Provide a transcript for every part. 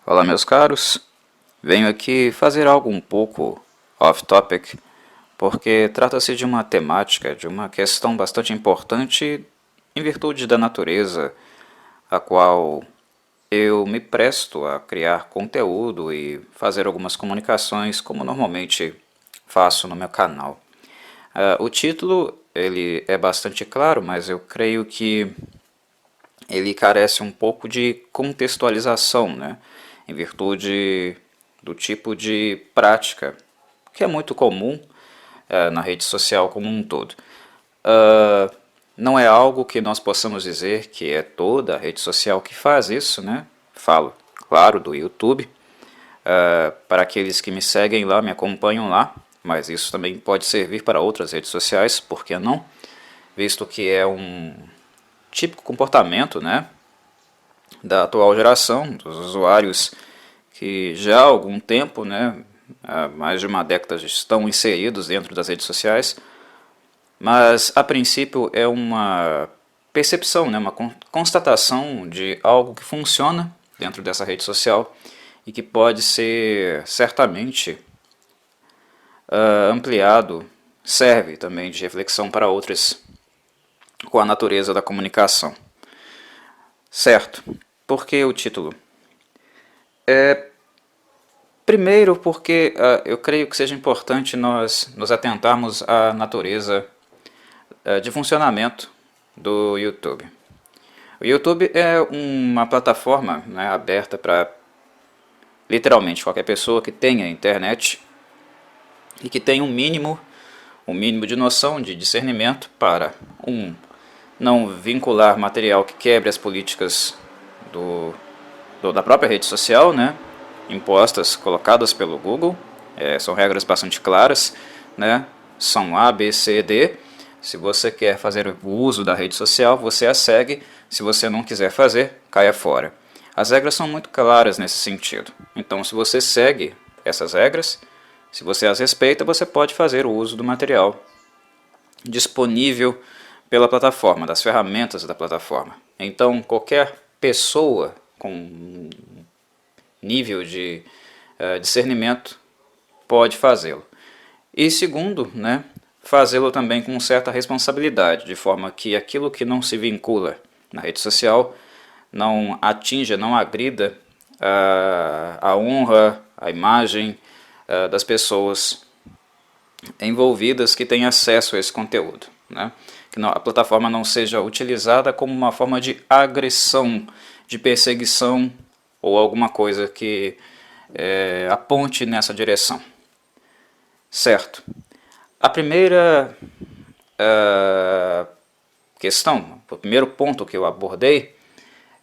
Olá, meus caros. Venho aqui fazer algo um pouco off-topic, porque trata-se de uma temática, de uma questão bastante importante em virtude da natureza, a qual eu me presto a criar conteúdo e fazer algumas comunicações, como normalmente faço no meu canal. O título ele é bastante claro, mas eu creio que ele carece um pouco de contextualização, né? Em virtude do tipo de prática que é muito comum na rede social como um todo. Não é algo que nós possamos dizer que é toda a rede social que faz isso, né? Falo, claro, do YouTube. Para aqueles que me seguem lá, me acompanham lá, mas isso também pode servir para outras redes sociais, por que não? Visto que é um típico comportamento, né, da atual geração, dos usuários que já há algum tempo, né, há mais de uma década estão inseridos dentro das redes sociais, mas a princípio é uma percepção, né, uma constatação de algo que funciona dentro dessa rede social e que pode ser certamente ampliado, serve também de reflexão para outras com a natureza da comunicação. Certo, por que o título? Primeiro, porque eu creio que seja importante nós nos atentarmos à natureza de funcionamento do YouTube. O YouTube é uma plataforma, né, aberta para literalmente qualquer pessoa que tenha internet e que tenha um mínimo de noção, de discernimento para não vincular material que quebre as políticas da própria rede social, né, impostas, colocadas pelo Google. São regras bastante claras, né, são A, B, C, D. Se você quer fazer o uso da rede social, você a segue. Se você não quiser fazer, caia fora. As regras são muito claras nesse sentido. Então, se você segue essas regras, se você as respeita, você pode fazer o uso do material disponível pela plataforma, das ferramentas da plataforma. Então, qualquer pessoa com nível de discernimento pode fazê-lo. E segundo, né, fazê-lo também com certa responsabilidade, de forma que aquilo que não se vincula na rede social não atinja, não agrida a honra, a imagem das pessoas envolvidas que têm acesso a esse conteúdo, né? Que a plataforma não seja utilizada como uma forma de agressão, de perseguição ou alguma coisa que aponte nessa direção. Certo. A primeira questão, o primeiro ponto que eu abordei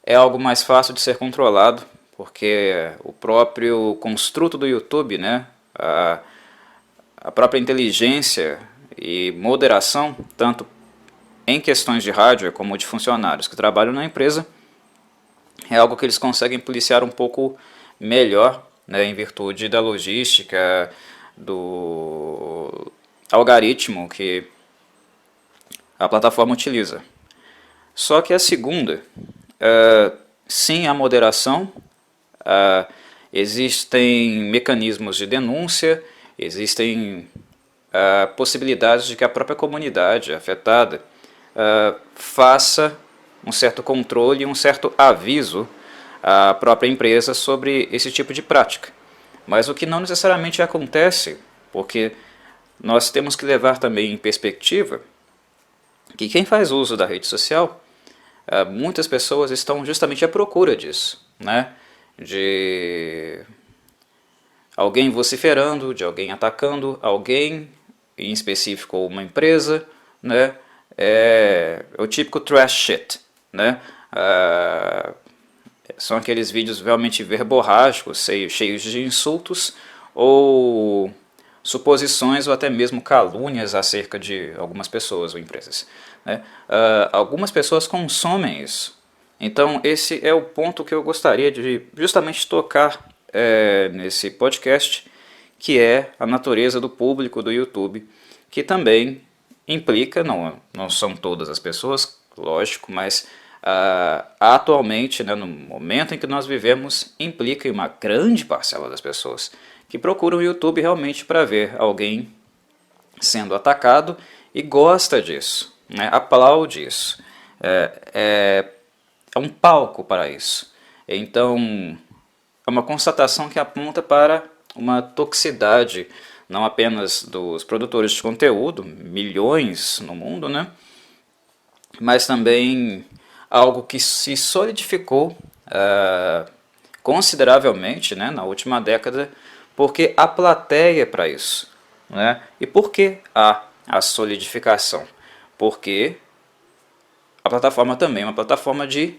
é algo mais fácil de ser controlado, porque o próprio construto do YouTube, né, a própria inteligência e moderação, tanto em questões de hardware como de funcionários que trabalham na empresa, é algo que eles conseguem policiar um pouco melhor, né, em virtude da logística, do algoritmo que a plataforma utiliza. Só que a segunda, sim, a moderação, existem mecanismos de denúncia, existem possibilidades de que a própria comunidade afetada faça um certo controle e um certo aviso à própria empresa sobre esse tipo de prática. Mas o que não necessariamente acontece, porque nós temos que levar também em perspectiva que quem faz uso da rede social, muitas pessoas estão justamente à procura disso, né? De alguém vociferando, de alguém atacando alguém, em específico uma empresa, né? É o típico trash shit, né? São aqueles vídeos realmente verborrágicos, cheios de insultos ou suposições ou até mesmo calúnias acerca de algumas pessoas ou empresas, né? Algumas pessoas consomem isso. Então esse é o ponto que eu gostaria de justamente tocar nesse podcast, que é a natureza do público do YouTube, que também implica, não são todas as pessoas, lógico, mas atualmente, né, no momento em que nós vivemos, implica em uma grande parcela das pessoas que procuram o YouTube realmente para ver alguém sendo atacado e gosta disso, né, aplaude isso, é um palco para isso. Então, é uma constatação que aponta para uma toxicidade, não apenas dos produtores de conteúdo, milhões no mundo, né? Mas também algo que se solidificou consideravelmente, né, na última década, porque há plateia para isso. Né? E por que há a solidificação? Porque a plataforma também é uma plataforma de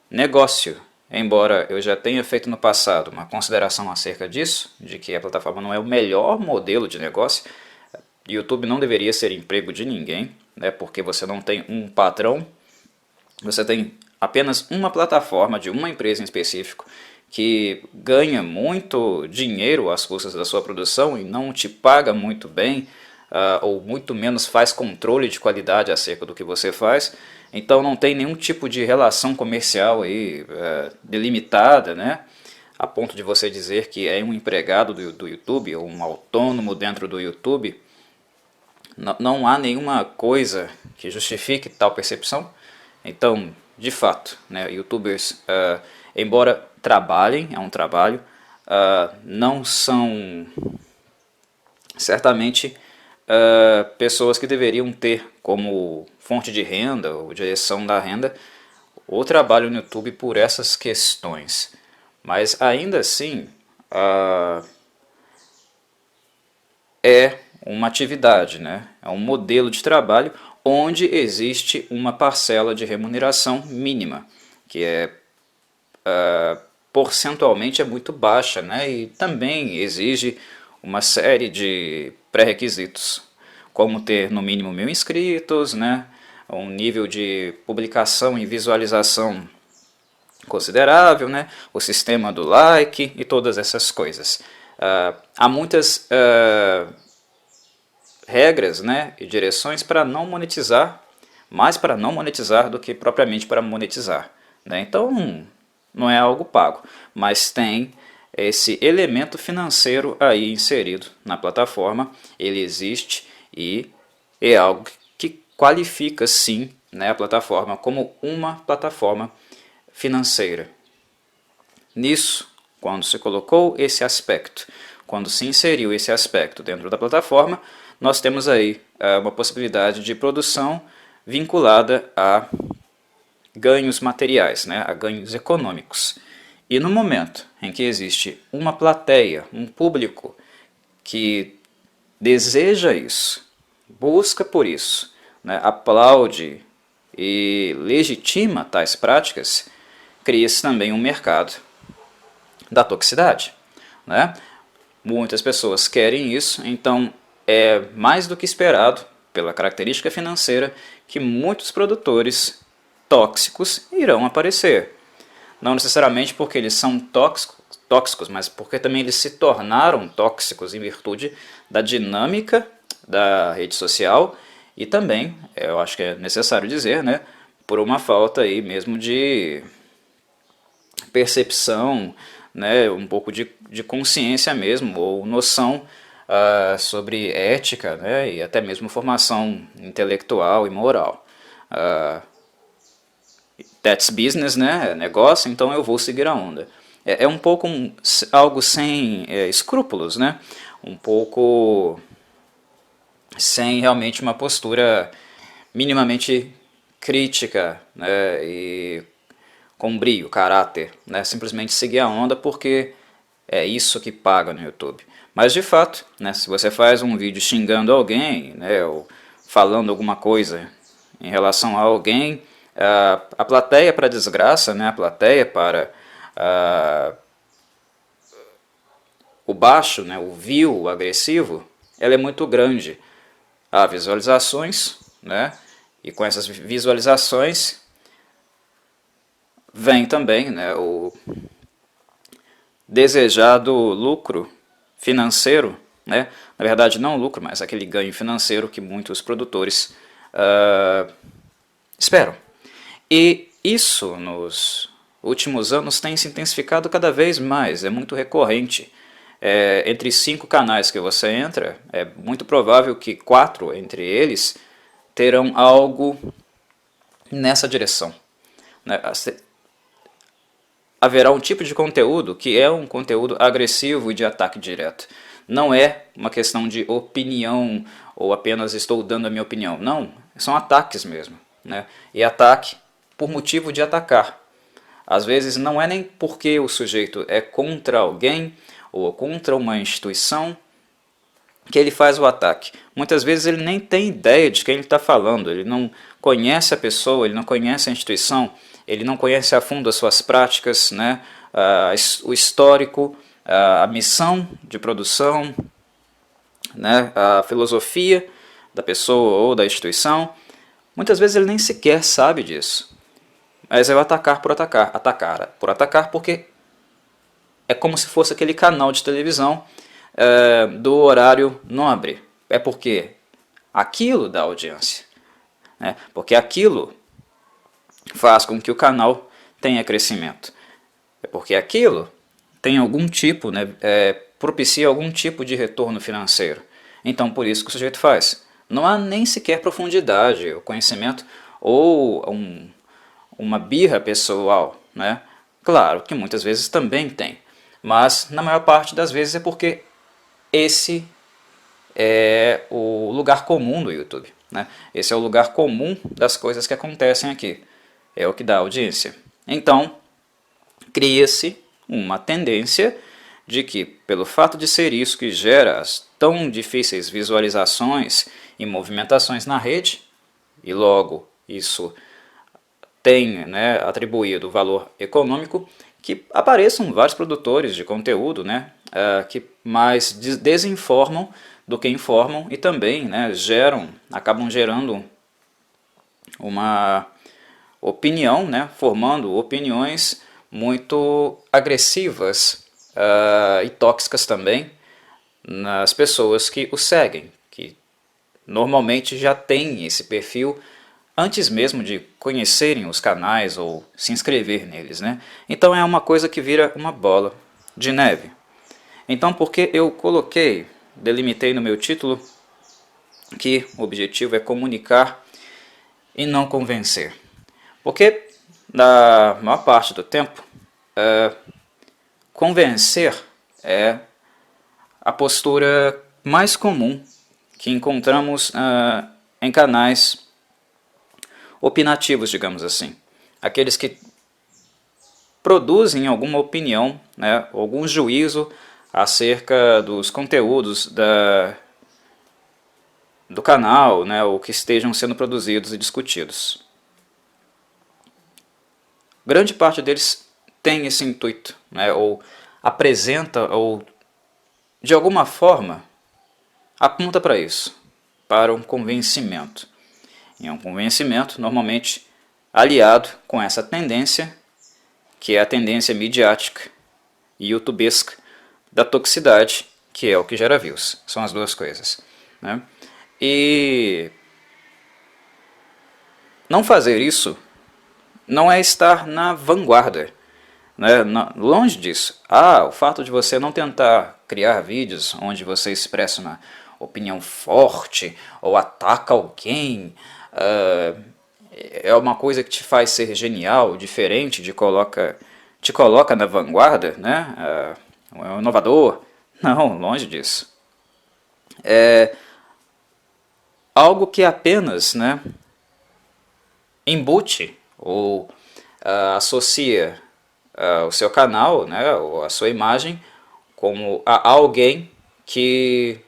negócio. Embora eu já tenha feito no passado uma consideração acerca disso, de que a plataforma não é o melhor modelo de negócio, YouTube não deveria ser emprego de ninguém, né, porque você não tem um patrão, você tem apenas uma plataforma de uma empresa em específico que ganha muito dinheiro às custas da sua produção e não te paga muito bem, ou muito menos faz controle de qualidade acerca do que você faz. Então não tem nenhum tipo de relação comercial aí, delimitada, né? A ponto de você dizer que é um empregado do YouTube ou um autônomo dentro do YouTube. Não há nenhuma coisa que justifique tal percepção. Então, de fato, né, YouTubers, embora trabalhem, é um trabalho, não são certamente pessoas que deveriam ter como fonte de renda ou direção da renda o trabalho no YouTube por essas questões. Mas ainda assim, é uma atividade, né? É um modelo de trabalho onde existe uma parcela de remuneração mínima, que porcentualmente é muito baixa, né? E também exige uma série de pré-requisitos, como ter no mínimo 1.000 inscritos, né? Um nível de publicação e visualização considerável, né? O sistema do like e todas essas coisas. Há muitas regras, né, e direções para não monetizar, mais para não monetizar do que propriamente para monetizar. Né? Então, não é algo pago, mas tem esse elemento financeiro aí inserido na plataforma, ele existe e é algo que qualifica sim, né, a plataforma como uma plataforma financeira. Nisso, quando se colocou esse aspecto, quando se inseriu esse aspecto dentro da plataforma, nós temos aí uma possibilidade de produção vinculada a ganhos materiais, né, a ganhos econômicos. E no momento em que existe uma plateia, um público que deseja isso, busca por isso, né, aplaude e legitima tais práticas, cria-se também um mercado da toxicidade. Né? Muitas pessoas querem isso, então é mais do que esperado, pela característica financeira, que muitos produtores tóxicos irão aparecer. Não necessariamente porque eles são tóxicos, mas porque também eles se tornaram tóxicos em virtude da dinâmica da rede social e também, eu acho que é necessário dizer, né, por uma falta aí mesmo de percepção, né, um pouco de consciência mesmo, ou noção sobre ética, né, e até mesmo formação intelectual e moral. That's business, né, é negócio, então eu vou seguir a onda. É um pouco algo sem escrúpulos, né, um pouco sem realmente uma postura minimamente crítica, né, e com brio, caráter, né? Simplesmente seguir a onda porque é isso que paga no YouTube. Mas de fato, né, se você faz um vídeo xingando alguém, né, ou falando alguma coisa em relação a alguém, a plateia para desgraça, né, a plateia para o baixo, né, o view agressivo, ela é muito grande. Há visualizações, né, e com essas visualizações vem também, né, o desejado lucro financeiro, né, na verdade não lucro, mas aquele ganho financeiro que muitos produtores esperam. E isso nos últimos anos tem se intensificado cada vez mais, é muito recorrente. Entre 5 canais que você entra, é muito provável que 4 entre eles terão algo nessa direção, né? Haverá um tipo de conteúdo que é um conteúdo agressivo e de ataque direto. Não é uma questão de opinião ou apenas estou dando a minha opinião. Não, são ataques mesmo, né? E ataque por motivo de atacar. Às vezes não é nem porque o sujeito é contra alguém ou contra uma instituição que ele faz o ataque. Muitas vezes ele nem tem ideia de quem ele está falando, ele não conhece a pessoa, ele não conhece a instituição, ele não conhece a fundo as suas práticas, né, o histórico, a missão de produção, né, a filosofia da pessoa ou da instituição. Muitas vezes ele nem sequer sabe disso. Mas é o atacar por atacar, atacar por atacar, porque é como se fosse aquele canal de televisão do horário nobre. É porque aquilo dá audiência, né? Porque aquilo faz com que o canal tenha crescimento. É porque aquilo tem algum tipo, né, propicia algum tipo de retorno financeiro. Então por isso que o sujeito faz. Não há nem sequer profundidade, o conhecimento ou uma birra pessoal, né? Claro que muitas vezes também tem, mas na maior parte das vezes é porque esse é o lugar comum do YouTube, né? Esse é o lugar comum das coisas que acontecem aqui, é o que dá audiência. Então, cria-se uma tendência de que, pelo fato de ser isso que gera as tão difíceis visualizações e movimentações na rede, e logo isso tem, né, atribuído valor econômico, que apareçam vários produtores de conteúdo, né, que mais desinformam do que informam e também, né, acabam gerando uma opinião, né, formando opiniões muito agressivas e tóxicas também nas pessoas que o seguem, que normalmente já têm esse perfil antes mesmo de conhecerem os canais ou se inscrever neles, né? Então é uma coisa que vira uma bola de neve. Então por que eu delimitei no meu título que o objetivo é comunicar e não convencer? Porque na maior parte do tempo, convencer é a postura mais comum que encontramos em canais opinativos, digamos assim. Aqueles que produzem alguma opinião, né, algum juízo acerca dos conteúdos do canal, né, ou que estejam sendo produzidos e discutidos. Grande parte deles tem esse intuito, né, ou apresenta, ou de alguma forma aponta para isso, para um convencimento. E é um convencimento normalmente aliado com essa tendência, que é a tendência midiática e youtubesca da toxicidade, que é o que gera views. São as duas coisas, né? E não fazer isso não é estar na vanguarda, né? Longe disso. O fato de você não tentar criar vídeos onde você expressa uma opinião forte ou ataca alguém é uma coisa que te faz ser genial, diferente, te coloca na vanguarda, né? É um inovador. Não, longe disso. É algo que apenas, né, embute ou associa o seu canal, né, ou a sua imagem como a alguém que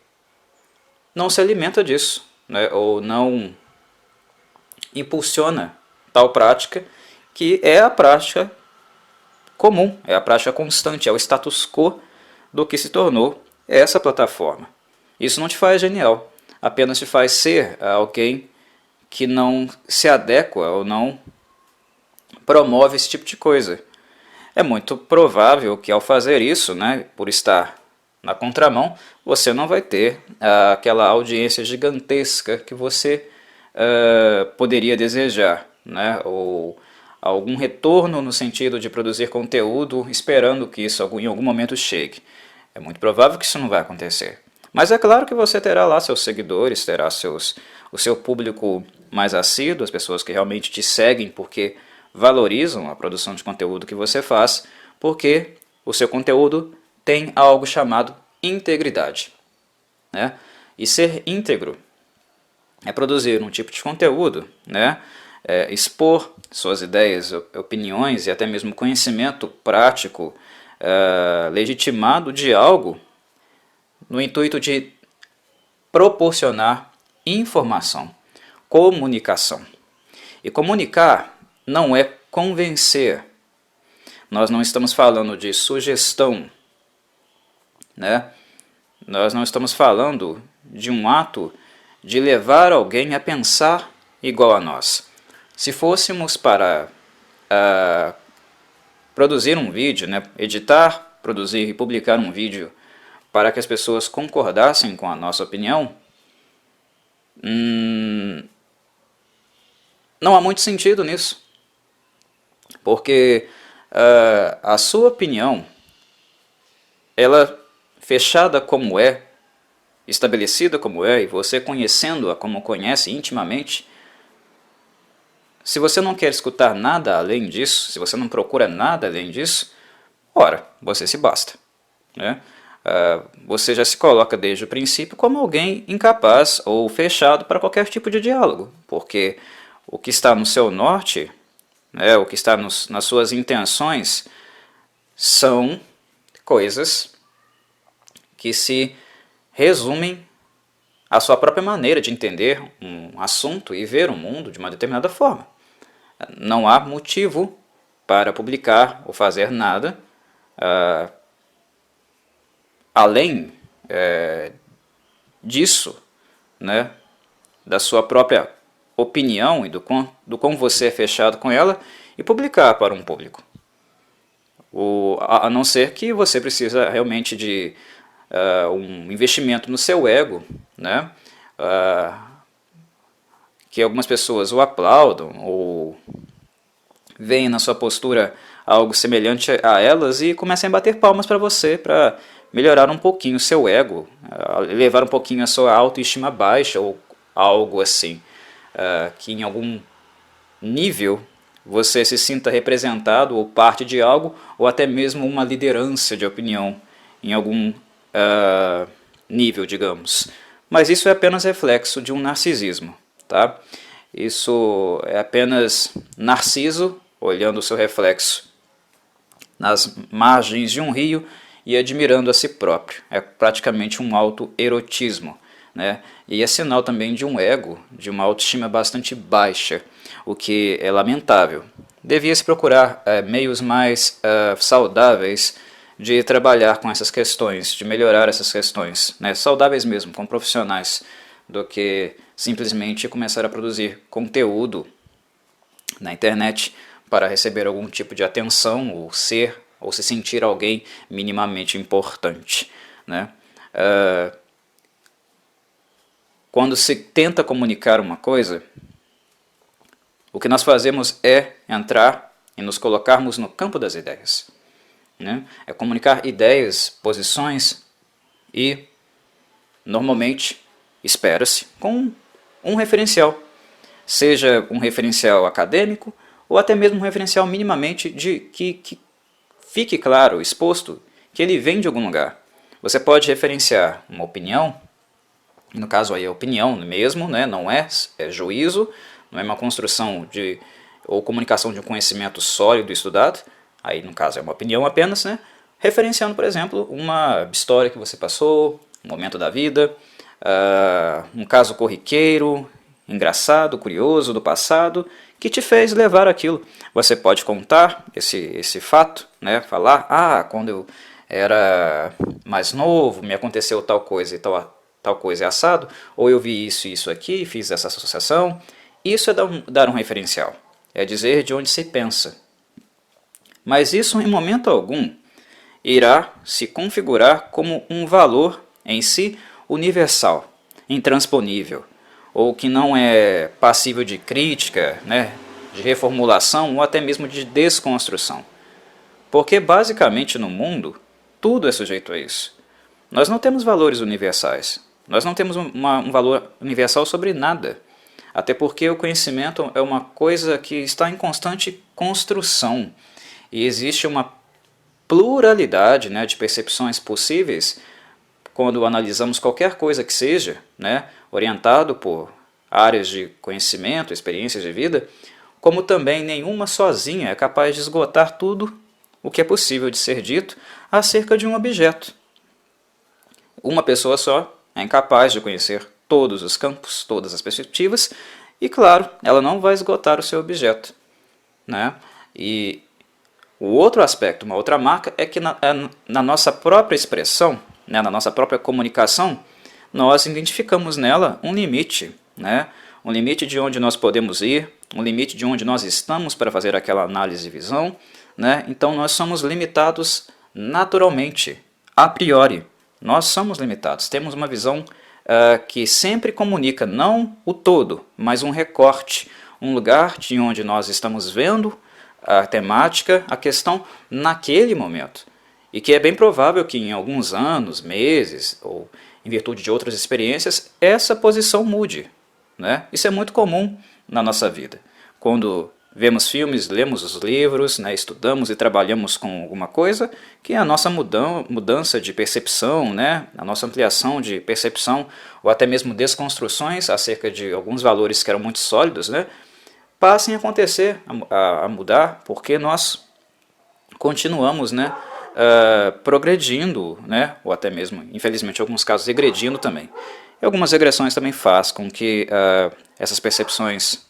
não se alimenta disso, né, ou não impulsiona tal prática, que é a prática comum, é a prática constante, é o status quo do que se tornou essa plataforma. Isso não te faz genial, apenas te faz ser alguém que não se adequa ou não promove esse tipo de coisa. É muito provável que ao fazer isso, né, por estar na contramão, você não vai ter aquela audiência gigantesca que você poderia desejar, né, ou algum retorno no sentido de produzir conteúdo esperando que isso em algum momento chegue. É muito provável que isso não vai acontecer. Mas é claro que você terá lá seus seguidores, terá o seu público mais assíduo, as pessoas que realmente te seguem porque valorizam a produção de conteúdo que você faz, porque o seu conteúdo tem algo chamado integridade, né? E ser íntegro é produzir um tipo de conteúdo, né? Expor suas ideias, opiniões e até mesmo conhecimento prático legitimado de algo no intuito de proporcionar informação, comunicação. E comunicar não é convencer. Nós não estamos falando de sugestão, né? Nós não estamos falando de um ato de levar alguém a pensar igual a nós. Se fôssemos para produzir um vídeo, né, editar, produzir e publicar um vídeo para que as pessoas concordassem com a nossa opinião, não há muito sentido nisso. Porque a sua opinião, ela fechada como é, estabelecida como é, e você conhecendo-a como conhece intimamente, se você não quer escutar nada além disso, se você não procura nada além disso, ora, você se basta, né? Você já se coloca desde o princípio como alguém incapaz ou fechado para qualquer tipo de diálogo, porque o que está no seu norte, né, o que está nas suas intenções, são coisas que se resumem à sua própria maneira de entender um assunto e ver o mundo de uma determinada forma. Não há motivo para publicar ou fazer nada além disso, né, da sua própria opinião e do quão você é fechado com ela, e publicar para um público. A não ser que você precisa realmente de um investimento no seu ego, né, que algumas pessoas o aplaudam ou veem na sua postura algo semelhante a elas e comecem a bater palmas para você, para melhorar um pouquinho o seu ego, elevar um pouquinho a sua autoestima baixa ou algo assim, que em algum nível você se sinta representado ou parte de algo, ou até mesmo uma liderança de opinião em algum nível, digamos. Mas isso é apenas reflexo de um narcisismo, tá? Isso é apenas Narciso olhando o seu reflexo nas margens de um rio e admirando a si próprio. É praticamente um autoerotismo, né? E é sinal também de um ego, de uma autoestima bastante baixa, o que é lamentável. Devia-se procurar meios mais saudáveis de trabalhar com essas questões, de melhorar essas questões, né? Saudáveis mesmo, com profissionais, do que simplesmente começar a produzir conteúdo na internet para receber algum tipo de atenção ou se sentir alguém minimamente importante, né? Quando se tenta comunicar uma coisa, o que nós fazemos é entrar e nos colocarmos no campo das ideias, né? É comunicar ideias, posições e, normalmente, espera-se com um referencial, seja um referencial acadêmico ou até mesmo um referencial minimamente de que fique claro, exposto, que ele vem de algum lugar. Você pode referenciar uma opinião, no caso aí é opinião mesmo, né? Não é juízo, não é uma construção ou comunicação de um conhecimento sólido e estudado, aí no caso é uma opinião apenas, né? Referenciando, por exemplo, uma história que você passou, um momento da vida, um caso corriqueiro, engraçado, curioso do passado, que te fez levar aquilo. Você pode contar esse fato, né? Falar, quando eu era mais novo, me aconteceu tal coisa e tal coisa é assado, ou eu vi isso e isso aqui, fiz essa associação. Isso é dar um referencial, é dizer de onde se pensa. Mas isso em momento algum irá se configurar como um valor em si universal, intransponível, ou que não é passível de crítica, né, de reformulação ou até mesmo de desconstrução. Porque basicamente no mundo, tudo é sujeito a isso. Nós não temos valores universais. Nós não temos um valor universal sobre nada. Até porque o conhecimento é uma coisa que está em constante construção. E existe uma pluralidade, né, de percepções possíveis quando analisamos qualquer coisa que seja, né, orientado por áreas de conhecimento, experiências de vida, como também nenhuma sozinha é capaz de esgotar tudo o que é possível de ser dito acerca de um objeto. Uma pessoa só é incapaz de conhecer todos os campos, todas as perspectivas, e claro, ela não vai esgotar o seu objeto, né? E o outro aspecto, uma outra marca, é que na nossa própria expressão, né, na nossa própria comunicação, nós identificamos nela um limite, né? Um limite de onde nós podemos ir, um limite de onde nós estamos para fazer aquela análise de visão, né? Então nós somos limitados naturalmente, a priori. Nós somos limitados, temos uma visão que sempre comunica não o todo, mas um recorte, um lugar de onde nós estamos vendo a temática, a questão naquele momento. E que é bem provável que em alguns anos, meses, ou em virtude de outras experiências, essa posição mude, né? Isso é muito comum na nossa vida. Quando vemos filmes, lemos os livros, né, estudamos e trabalhamos com alguma coisa, que a nossa mudança de percepção, né, a nossa ampliação de percepção, ou até mesmo desconstruções acerca de alguns valores que eram muito sólidos, né, passem a acontecer, a mudar, porque nós continuamos, né, progredindo, né, ou até mesmo, infelizmente, em alguns casos, regredindo também. E algumas regressões também fazem com que essas percepções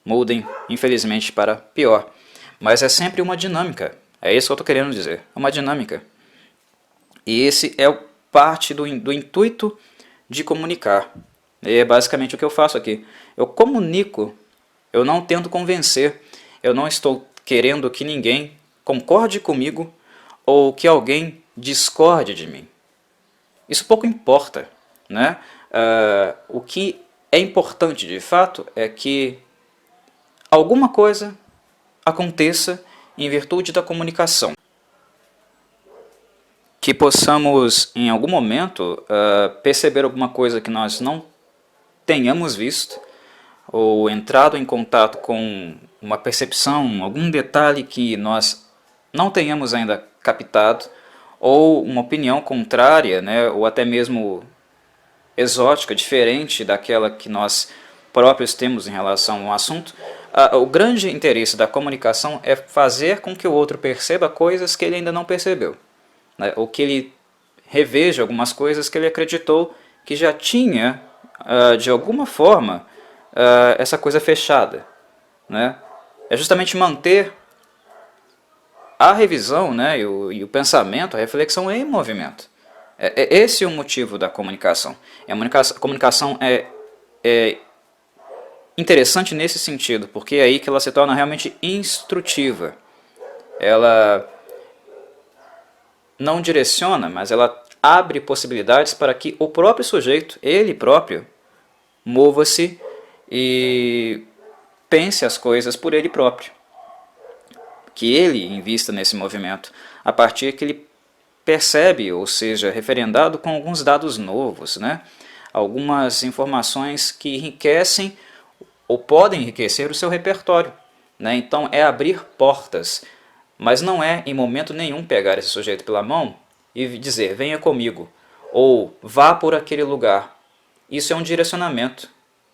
mudem, infelizmente, para pior. Mas é sempre uma dinâmica, é isso que eu estou querendo dizer, é uma dinâmica. E esse é parte do intuito de comunicar. E é basicamente o que eu faço aqui. Eu comunico. Eu não tento convencer, eu não estou querendo que ninguém concorde comigo ou que alguém discorde de mim. Isso pouco importa, né? O que é importante de fato é que alguma coisa aconteça em virtude da comunicação. Que possamos em algum momento perceber alguma coisa que nós não tenhamos visto, ou entrado em contato com uma percepção, algum detalhe que nós não tenhamos ainda captado, ou uma opinião contrária, né, ou até mesmo exótica, diferente daquela que nós próprios temos em relação a um assunto. O grande interesse da comunicação é fazer com que o outro perceba coisas que ele ainda não percebeu, né, ou que ele reveja algumas coisas que ele acreditou que já tinha, de alguma forma, essa coisa fechada, né? É justamente manter a revisão, né, e o pensamento, a reflexão em movimento. Esse é o motivo da comunicação. A comunicação é interessante nesse sentido, porque é aí que ela se torna realmente instrutiva. Ela não direciona, mas ela abre possibilidades para que o próprio sujeito, ele próprio, mova-se e pense as coisas por ele próprio. Que ele invista nesse movimento, a partir que ele percebe, ou seja, referendado com alguns dados novos, né? Algumas informações que enriquecem ou podem enriquecer o seu repertório, né? Então é abrir portas, mas não é em momento nenhum pegar esse sujeito pela mão e dizer venha comigo, ou vá por aquele lugar. Isso é um direcionamento,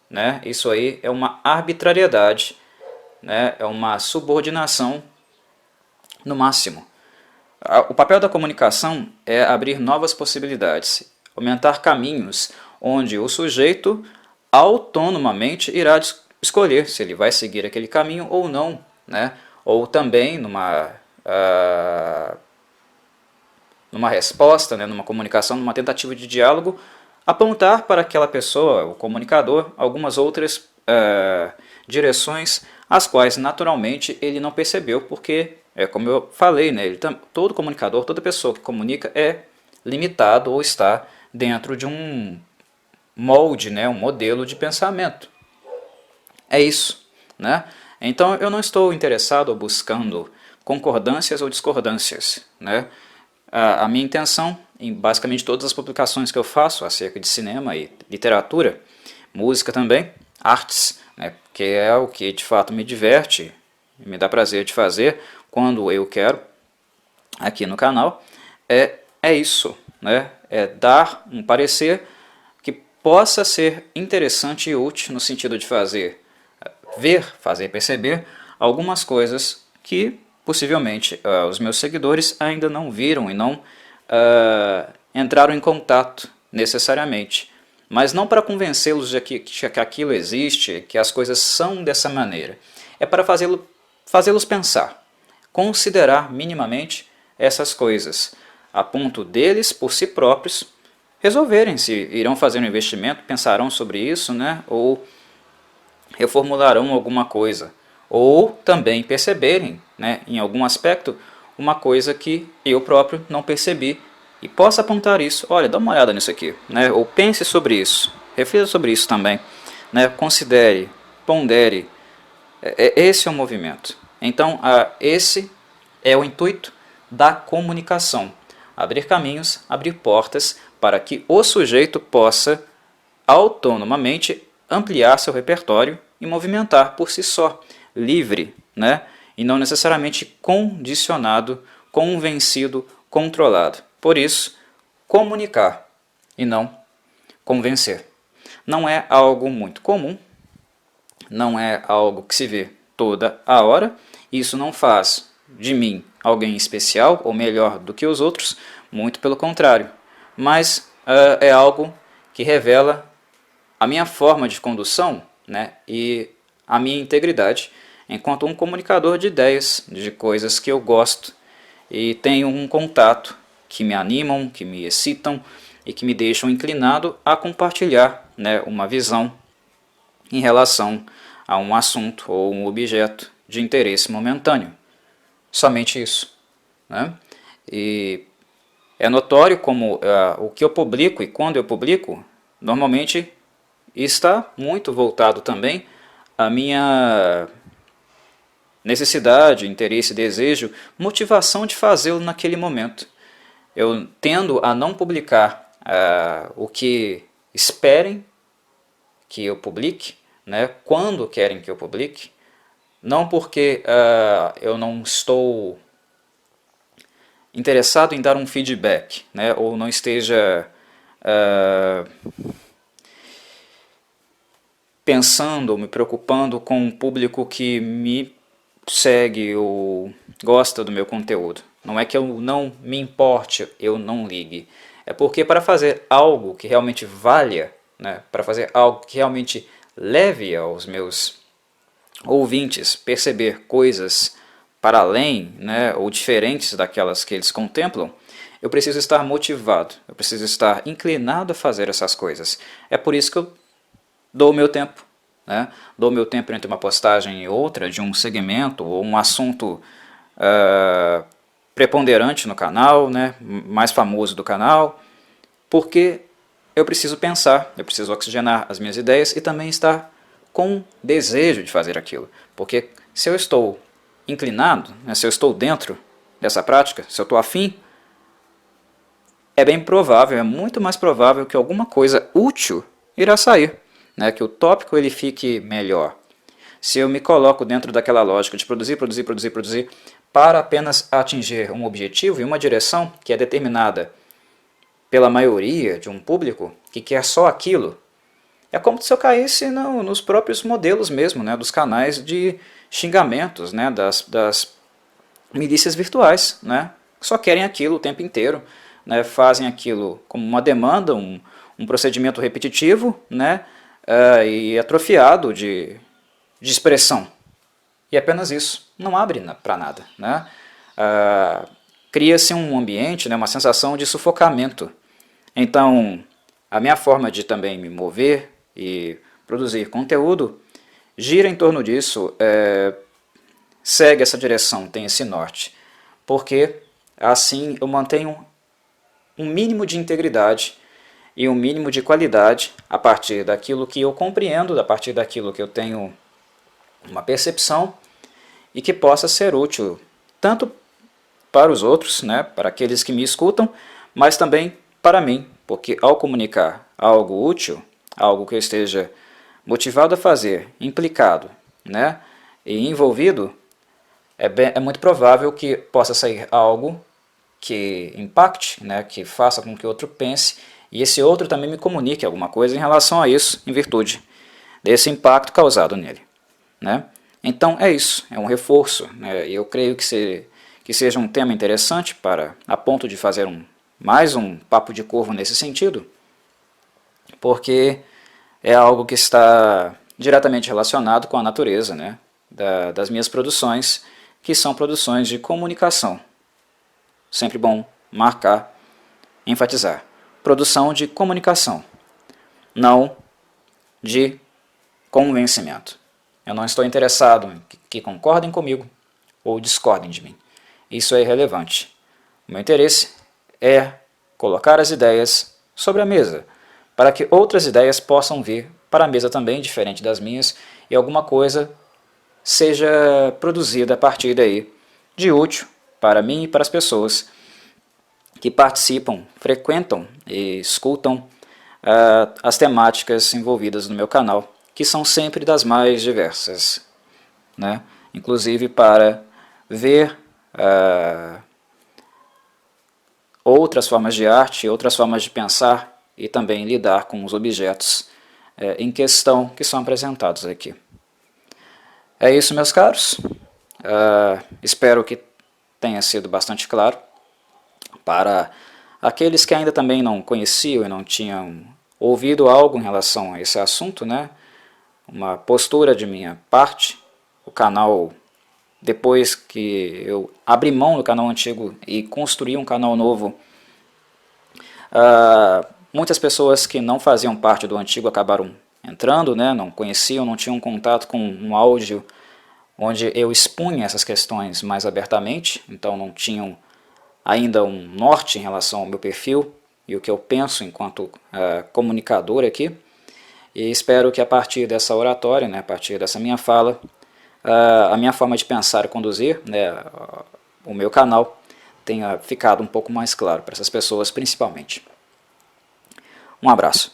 né? Isso aí é uma arbitrariedade, né? É uma subordinação no máximo. O papel da comunicação é abrir novas possibilidades, aumentar caminhos onde o sujeito autonomamente irá escolher se ele vai seguir aquele caminho ou não, né? Ou também numa resposta, né? Numa comunicação, numa tentativa de diálogo, apontar para aquela pessoa, o comunicador, algumas outras direções as quais naturalmente ele não percebeu, porque como eu falei, né, todo comunicador, toda pessoa que comunica é limitado ou está dentro de um molde, né, um modelo de pensamento. É isso, né? Então eu não estou interessado ou buscando concordâncias ou discordâncias, né? A minha intenção, em basicamente todas as publicações que eu faço acerca de cinema e literatura, música também, artes, né, que é o que de fato me diverte, me dá prazer de fazer quando eu quero, aqui no canal, é isso, né? É dar um parecer que possa ser interessante e útil no sentido de fazer perceber algumas coisas que possivelmente os meus seguidores ainda não viram e não entraram em contato necessariamente. Mas não para convencê-los de que aquilo existe, que as coisas são dessa maneira. É para fazê-los pensar, considerar minimamente essas coisas, a ponto deles, por si próprios, resolverem se irão fazer um investimento, pensarão sobre isso, né? Ou reformularão alguma coisa, ou também perceberem, né, em algum aspecto, uma coisa que eu próprio não percebi e possa apontar isso. Olha, dá uma olhada nisso aqui, né, ou pense sobre isso, reflita sobre isso também, né, considere, pondere. Esse é o movimento. Então, esse é o intuito da comunicação. Abrir caminhos, abrir portas para que o sujeito possa autonomamente ampliar seu repertório e movimentar por si só, livre, né? E não necessariamente condicionado, convencido, controlado. Por isso, comunicar e não convencer. Não é algo muito comum, não é algo que se vê toda a hora. Isso não faz de mim alguém especial ou melhor do que os outros, muito pelo contrário. Mas é algo que revela a minha forma de condução, né, e a minha integridade enquanto um comunicador de ideias, de coisas que eu gosto e tenho um contato que me animam, que me excitam e que me deixam inclinado a compartilhar, né, uma visão em relação a um assunto ou um objeto de interesse momentâneo. Somente isso, né? E é notório como o que eu publico e quando eu publico, normalmente está muito voltado também à minha necessidade, interesse, desejo, motivação de fazê-lo naquele momento. Eu tendo a não publicar o que esperem que eu publique, né, quando querem que eu publique, não porque eu não estou interessado em dar um feedback, né, ou não esteja pensando ou me preocupando com um público que me segue ou gosta do meu conteúdo. Não é que eu não me importe, eu não ligue. É porque para fazer algo que realmente valha, né, para fazer algo que realmente leve aos meus ouvintes perceber coisas para além, né, ou diferentes daquelas que eles contemplam, eu preciso estar motivado, eu preciso estar inclinado a fazer essas coisas. É por isso que eu dou o meu tempo, né? Dou o meu tempo entre uma postagem e outra de um segmento ou um assunto preponderante no canal, né? Mais famoso do canal, porque eu preciso pensar, eu preciso oxigenar as minhas ideias e também estar com desejo de fazer aquilo. Porque se eu estou inclinado, né, se eu estou dentro dessa prática, se eu estou afim, é bem provável, é muito mais provável que alguma coisa útil irá sair, né, que o tópico ele fique melhor. Se eu me coloco dentro daquela lógica de produzir, produzir, produzir, produzir, para apenas atingir um objetivo e uma direção que é determinada pela maioria de um público que quer só aquilo, é como se eu caísse nos próprios modelos mesmo, né, dos canais de xingamentos, né, das milícias virtuais, né, que só querem aquilo o tempo inteiro, né, fazem aquilo como uma demanda, um procedimento repetitivo, né, e atrofiado de expressão. E apenas isso, não abre para nada, né? Cria-se um ambiente, né, uma sensação de sufocamento. Então, a minha forma de também me mover e produzir conteúdo gira em torno disso, segue essa direção, tem esse norte, porque assim eu mantenho um mínimo de integridade e um mínimo de qualidade a partir daquilo que eu compreendo, a partir daquilo que eu tenho uma percepção e que possa ser útil tanto para os outros, né, para aqueles que me escutam, mas também para mim, porque ao comunicar algo útil, algo que eu esteja motivado a fazer, implicado, né, e envolvido, é muito provável que possa sair algo que impacte, né, que faça com que o outro pense, e esse outro também me comunique alguma coisa em relação a isso, em virtude desse impacto causado nele, né? Então é isso, é um reforço, né? Eu creio que seja um tema interessante para, a ponto de fazer mais um papo de corvo nesse sentido, porque é algo que está diretamente relacionado com a natureza, né, das minhas produções, que são produções de comunicação. Sempre bom marcar, enfatizar. Produção de comunicação, não de convencimento. Eu não estou interessado em que concordem comigo ou discordem de mim. Isso é irrelevante. O meu interesse é colocar as ideias sobre a mesa, para que outras ideias possam vir para a mesa também, diferente das minhas, e alguma coisa seja produzida a partir daí, de útil para mim e para as pessoas que participam, frequentam e escutam as temáticas envolvidas no meu canal, que são sempre das mais diversas, né? Inclusive para ver outras formas de arte, outras formas de pensar e também lidar com os objetos em questão que são apresentados aqui. É isso, meus caros. Espero que tenha sido bastante claro para aqueles que ainda também não conheciam e não tinham ouvido algo em relação a esse assunto, né? Uma postura de minha parte. O canal, depois que eu abri mão do canal antigo e construí um canal novo, muitas pessoas que não faziam parte do antigo acabaram entrando, né? Não conheciam, não tinham contato com um áudio onde eu expunha essas questões mais abertamente, então não tinham ainda um norte em relação ao meu perfil e o que eu penso enquanto comunicador aqui. E espero que a partir dessa oratória, né, a partir dessa minha fala, a minha forma de pensar e conduzir, né, o meu canal tenha ficado um pouco mais claro para essas pessoas principalmente. Um abraço.